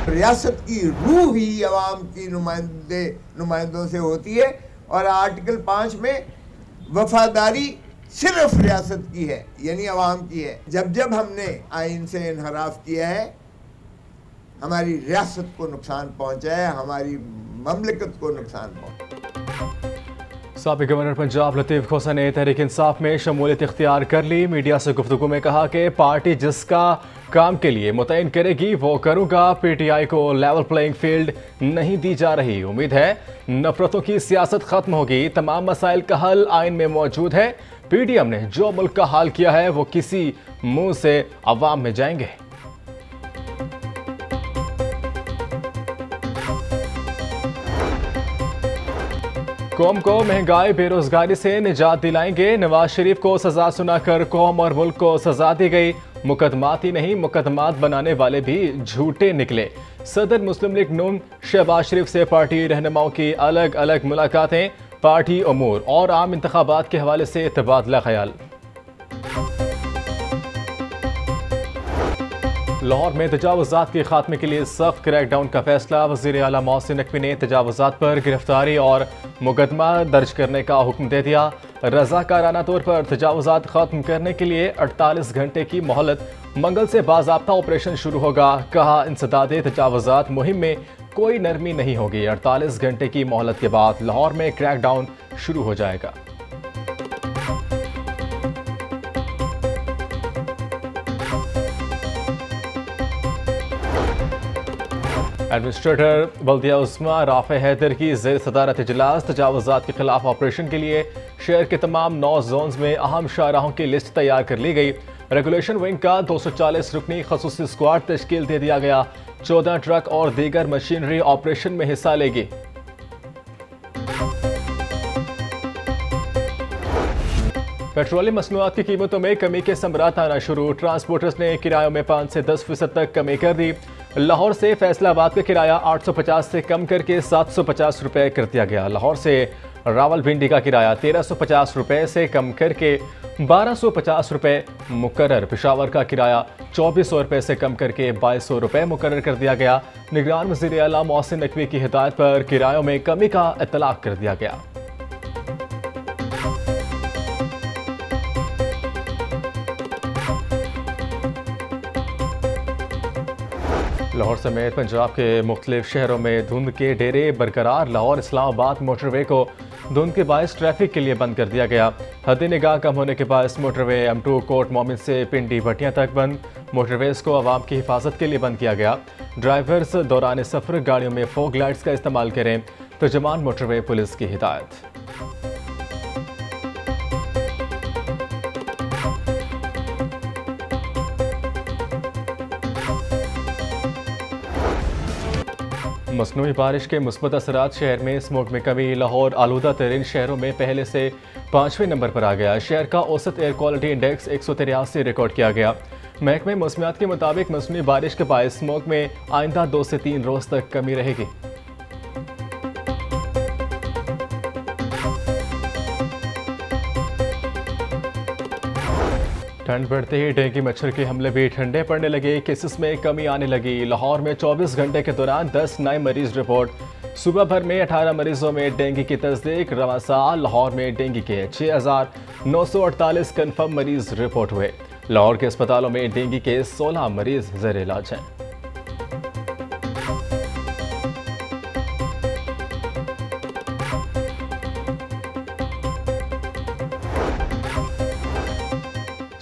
रियासत की रूह ही अवाम की नुमाइंदों से होती है और आर्टिकल 5 में वफादारी सिर्फ रियासत की है, यानी अवाम की है। जब जब हमने आइन से इनहराफ किया है, हमारी रियासत को नुकसान पहुंचा है, हमारी ममलिकत को नुकसान पहुंचा। साबिक गवर्नर पंजाब लतीफ़ खोसा ने तहरीक इंसाफ में शमूलियत इख्तियार कर ली। मीडिया से गुफ्तगू में कहा कि पार्टी जिसका काम के लिए मुतयन करेगी वो करूँगा। PTI को लेवल प्लेइंग फील्ड नहीं दी जा रही। उम्मीद है नफरतों की सियासत खत्म होगी। तमाम मसाइल का हल आइन में मौजूद है। PDM ने जो मुल्क का हाल किया है वो किसी मुंह से अवाम में जाएंगे। कौम को महंगाई बेरोजगारी से निजात दिलाएंगे। नवाज शरीफ को सजा सुनाकर कौम और मुल्क को सजा दी गई। मुकदमात ही नहीं, मुकदमात बनाने वाले भी झूठे निकले। सदर मुस्लिम लीग नून शहबाज शरीफ से पार्टी रहनुमाओं की अलग अलग मुलाकातें। पार्टी अमूर और आम इंतखाबात के हवाले से तबादला ख्याल। लाहौर में तजावुज़ात के खात्मे के लिए सख्त क्रैकडाउन का फैसला। वज़ीर आला मोहसिन नकवी ने तजावुज़ात पर गिरफ्तारी और मुकदमा दर्ज करने का हुक्म दे दिया। रज़ाकाराना तौर पर तजावुज़ात खत्म करने के लिए 48 घंटे की मोहलत। मंगल से बाज़ाब्ता ऑपरेशन शुरू होगा। कहा इंसदादे तजावुज़ात मुहिम में कोई नरमी नहीं होगी। 48 घंटे की मोहलत के बाद लाहौर में क्रैकडाउन शुरू हो जाएगा। एडमिनिस्ट्रेटर बल्दिया उस्मा राफे हैदर की ज़ेर सदारत इजलास। तजावुज़ात के खिलाफ ऑपरेशन के लिए शहर के तमाम 9 जोन्स में अहम शाहराहों की लिस्ट तैयार कर ली गई। रेगुलेशन विंग का 240 रुकनी खसूसी स्क्वाड तश्कील दे दिया गया। 14 ट्रक और दीगर मशीनरी ऑपरेशन में हिस्सा लेगी। पेट्रोलियम मसनूआत की कीमतों में कमी के समरात आना शुरू। ट्रांसपोर्टर्स ने किरायों में 5 से 10% तक कमी कर दी। लाहौर से फैसलाबाद का किराया 850 से कम करके 750 रुपये कर दिया गया। लाहौर से रावलपिंडी का किराया 1350 रुपये से कम करके 1250 रुपये मुकर्रर। पेशावर का किराया 2400 रुपये से कम करके 2200 रुपये मुकर्रर कर दिया गया। निगरान वज़ीर आला मोहसिन नकवी की हिदायत पर किरायों में कमी का इतलाक कर दिया गया। लाहौर समेत पंजाब के मुख्तलिफ शहरों में धुंध के डेरे बरकरार। लाहौर इस्लामाबाद मोटरवे को धुंध के बायस ट्रैफिक के लिए बंद कर दिया गया। हद निगाह कम होने के बायस मोटरवे M2 कोट मोमिन से पिंडी भटियां तक बंद। मोटरवेज को आवाम की हिफाजत के लिए बंद किया गया। ड्राइवर्स दौरान सफ़र गाड़ियों में फॉग लाइट्स का इस्तेमाल करें। तर्जुमान मोटरवे पुलिस की हिदायत। मसनूई बारिश के मुस्बत असरात। शहर में स्मोक में कमी। लाहौर आलूदा तरीन शहरों में पहले से 5वें नंबर पर आ गया। शहर का औसत एयर क्वालिटी इंडेक्स 183 रिकॉर्ड किया गया। महकमे मौसमियात के मुताबिक मसनूई बारिश के बायस स्मोक में आइंदा 2 से 3 रोज तक कमी रहेगी। ठंड बढ़ते ही डेंगू मच्छर के हमले भी ठंडे पड़ने लगे। केसेस में कमी आने लगी। लाहौर में 24 घंटे के दौरान 10 नए मरीज रिपोर्ट। सुबह भर में 18 मरीजों में डेंगू की तस्दीक। रवां साल लाहौर में डेंगू के 6948 कन्फर्म मरीज रिपोर्ट हुए। लाहौर के अस्पतालों में डेंगू के 16 मरीज ज़ेर इलाज हैं।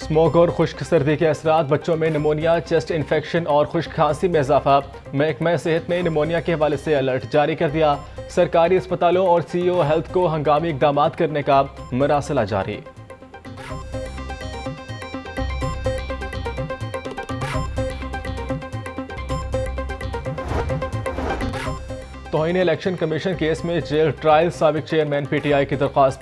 स्मोक और खुश्क सर्दी के असरात। बच्चों में निमोनिया, चेस्ट इन्फेक्शन और खुश्क खांसी में इजाफा। महकमा सेहत ने निमोनिया के हवाले से अलर्ट जारी कर दिया। सरकारी अस्पतालों और CEO हेल्थ को हंगामी इकदाम करने का मरासला जारी। तौहीन इलेक्शन कमीशन केस में जेल ट्रायल। साबिक चेयरमैन PTI की दरख्वास्त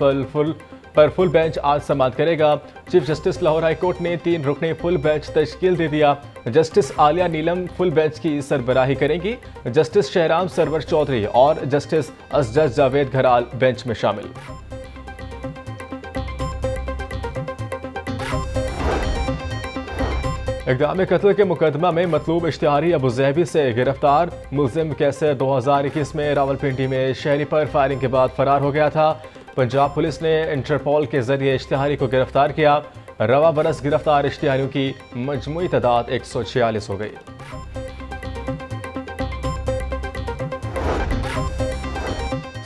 पर फुल बेंच आज समाअत करेगा। Chief justice Lahore high court ने 3 रुकने फुल बेंच तश्कील दे दिया। जस्टिस आलिया नीलम फुल बेंच की सरबराही करेंगी। जस्टिस शहराम सरवर चौधरी और जस्टिस असजद जावेद घराल बेंच में शामिल। इक़दाम कत्ल के मुकदमा में मतलूब इश्तिहारी अबू ज़हबी से गिरफ्तार। मुलजिम कैसे 2021 में रावलपिंडी में शहरी पर फायरिंग के बाद फरार हो गया था। पंजाब पुलिस ने इंटरपोल के जरिए इश्तिहारी को गिरफ्तार किया। रवा बरस गिरफ्तार इश्तिहारियों की मजमूई तादाद 146 हो गई।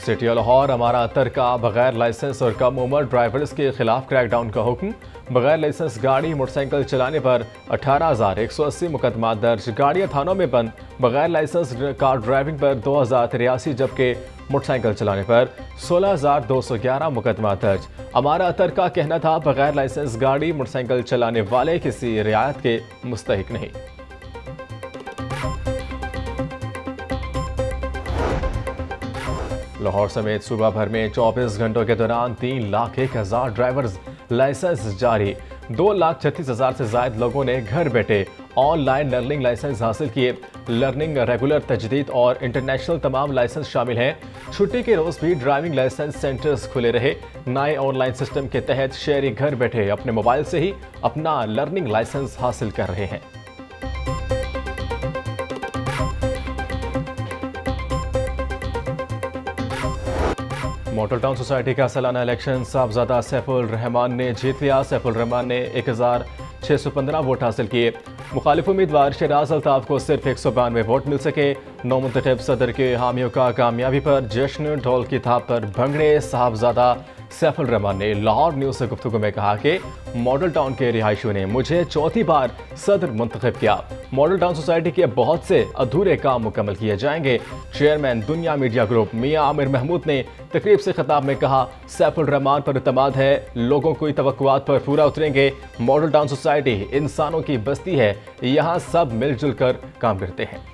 सिटी लाहौर हमारा अतर का बगैर लाइसेंस और कम उम्र ड्राइवर्स के खिलाफ क्रैकडाउन का हुक्म। बगैर लाइसेंस गाड़ी मोटरसाइकिल चलाने पर 18,180 मुकदमा दर्ज। गाड़ियां थानों में बंद। बगैर लाइसेंस कार ड्राइविंग पर 2,083, जबकि मोटरसाइकिल चलाने पर 16,211 मुकदमा दर्ज। हमारा अतर का कहना था बगैर लाइसेंस गाड़ी मोटरसाइकिल चलाने वाले किसी रियायत के मुस्तहिक नहीं। लाहौर समेत सूबा भर में 24 घंटों के दौरान 3,01,000 ड्राइवर्स लाइसेंस जारी। 2,36,000 से ज्यादा लोगों ने घर बैठे ऑनलाइन लर्निंग लाइसेंस हासिल किए। लर्निंग, रेगुलर, तजदीद और इंटरनेशनल तमाम लाइसेंस शामिल हैं। छुट्टी के रोज भी ड्राइविंग लाइसेंस सेंटर्स खुले रहे। नए ऑनलाइन सिस्टम के तहत शहरी घर बैठे अपने मोबाइल से ही अपना लर्निंग लाइसेंस हासिल कर रहे हैं। मॉडल टाउन सोसाइटी का सालाना इलेक्शन साहबजादा सैफुल रहमान ने जीत लिया। सैफुल रहमान ने 1,615 वोट हासिल किए। मुखालिफ उम्मीदवार शहराज अल्ताफ को सिर्फ 192 वोट मिल सके। नौमुंतखब सदर के हामियों का कामयाबी पर जश्न, ढोल की थाप पर भंगड़े। साहबजादा सैफुल रहमान ने लाहौर न्यूज़ से गुफ्तगू में कहा कि मॉडल टाउन के रिहायशियों ने मुझे चौथी बार सदर मुंतखब किया। मॉडल टाउन सोसाइटी के बहुत से अधूरे काम मुकम्मल किए जाएंगे। चेयरमैन दुनिया मीडिया ग्रुप मियां आमिर महमूद ने तकरीब से खिताब में कहा, सैफुल रहमान पर इत्मीनान है, लोगों की तवक्कुआत पर पूरा उतरेंगे। मॉडल टाउन सोसाइटी इंसानों की बस्ती है, यहाँ सब मिलजुल कर काम करते हैं।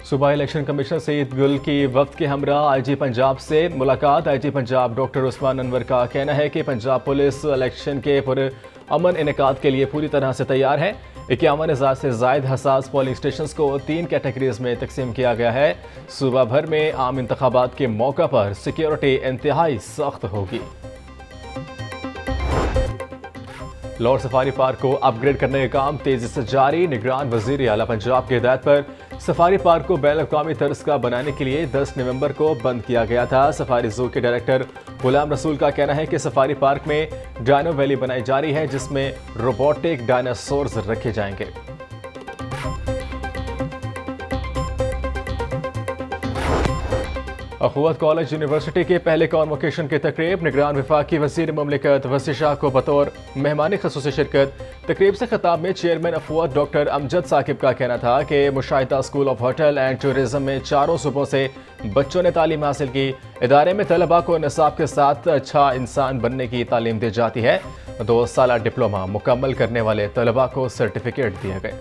सूबा इलेक्शन कमिश्नर सईद गुल की वफ्द के हमरा आईजी पंजाब से मुलाकात। आईजी पंजाब डॉक्टर उस्मान अनवर का कहना है कि पंजाब पुलिस इलेक्शन के पुरअमन इनेकाद के लिए पूरी तरह से तैयार है। 51,000 से जायद हसास पोलिंग स्टेशन को 3 कैटेगरीज में तकसीम किया गया है। सूबा भर में आम इंतखाबात के मौका पर सिक्योरिटी इंतहाई सख्त होगी। लाहौर सफारी पार्क को अपग्रेड करने का काम तेजी से जारी। निगरान वजीर आला पंजाब की हिदायत पर सफारी पार्क को बैन अवी तर्ज का बनाने के लिए 10 नवंबर को बंद किया गया था। सफारी जू के डायरेक्टर गुलाम रसूल का कहना है कि सफारी पार्क में डायनो वैली बनाई जा रही है, जिसमें रोबोटिक डायनासोर्स रखे जाएंगे। अखुवत कॉलेज यूनिवर्सिटी के पहले कॉन्वोकेशन की तकरीब। निगरान वफाकी वज़ीर मुमलिकत वसी शाह को बतौर मेहमान ख़ुसूसी शिरकत। तकरीब से खिताब में चेयरमैन अखुवत डॉक्टर अमजद साकिब का कहना था कि मुशाहिदा school of hotel and tourism में चारों सूबों से बच्चों ने तालीम हासिल की। इदारे में तलबा को निसाब के साथ अच्छा इंसान बनने की तालीम दी जाती है। 2 साला डिप्लोमा मुकम्मल करने वाले तलबा को सर्टिफिकेट दिए गए।